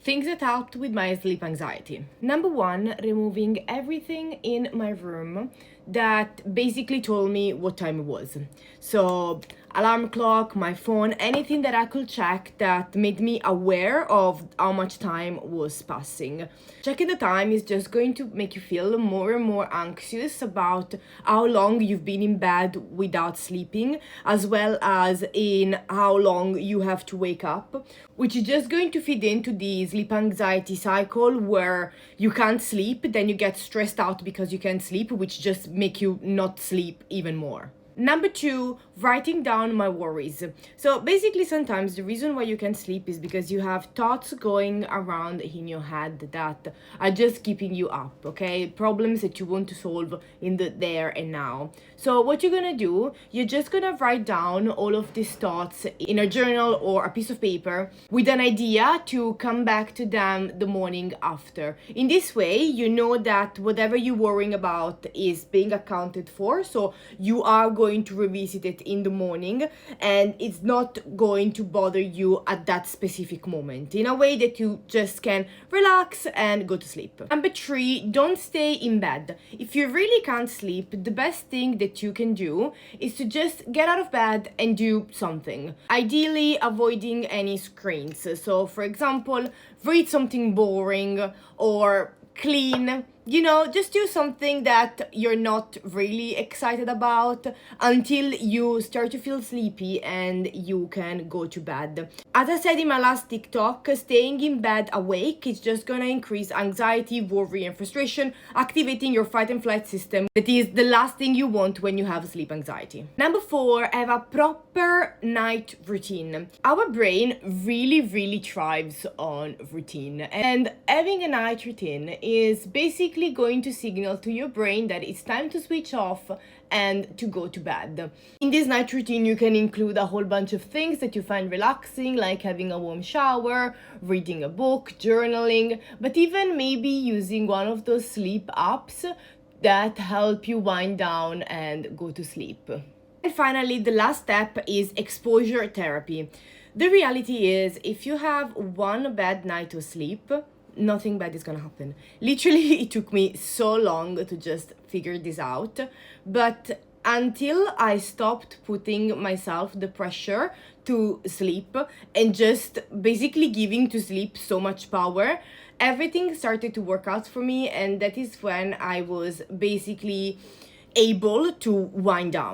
Things that helped with my sleep anxiety. Number one, removing everything in my room that basically told me what time it was. So, alarm clock, my phone, anything that I could check that made me aware of how much time was passing. Checking the time is just going to make you feel more and more anxious about how long you've been in bed without sleeping, as well as in how long you have to wake up, which is just going to feed into the sleep anxiety cycle where you can't sleep, then you get stressed out because you can't sleep, which just make you not sleep even more. Number two, writing down my worries. So basically, sometimes the reason why you can't sleep is because you have thoughts going around in your head that are just keeping you up, okay? Problems that you want to solve in the there and now. So what you're gonna do, you're just gonna write down all of these thoughts in a journal or a piece of paper with an idea to come back to them the morning after. In this way, you know that whatever you're worrying about is being accounted for, so you are going to revisit it in the morning and it's not going to bother you at that specific moment, in a way that you just can relax and go to sleep. Number three, don't stay in bed. If you really can't sleep, the best thing that you can do is to just get out of bed and do something. Ideally, avoiding any screens. So, for example, read something boring or clean. Just do something that you're not really excited about until you start to feel sleepy and you can go to bed. As I said in my last TikTok, staying in bed awake is just gonna increase anxiety, worry, and frustration, activating your fight and flight system. That is the last thing you want when you have sleep anxiety. Number four, have a proper night routine. Our brain really thrives on routine, and having a night routine is basically going to signal to your brain that it's time to switch off and to go to bed. In this night routine, you can include a whole bunch of things that you find relaxing, like having a warm shower, reading a book, journaling, but even maybe using one of those sleep apps that help you wind down and go to sleep. And finally, the last step is exposure therapy. The reality is, if you have one bad night of sleep, nothing bad is gonna happen. Literally, it took me so long to just figure this out, but until I stopped putting myself the pressure to sleep and just basically giving to sleep so much power, everything started to work out for me, and that is when I was basically able to wind down.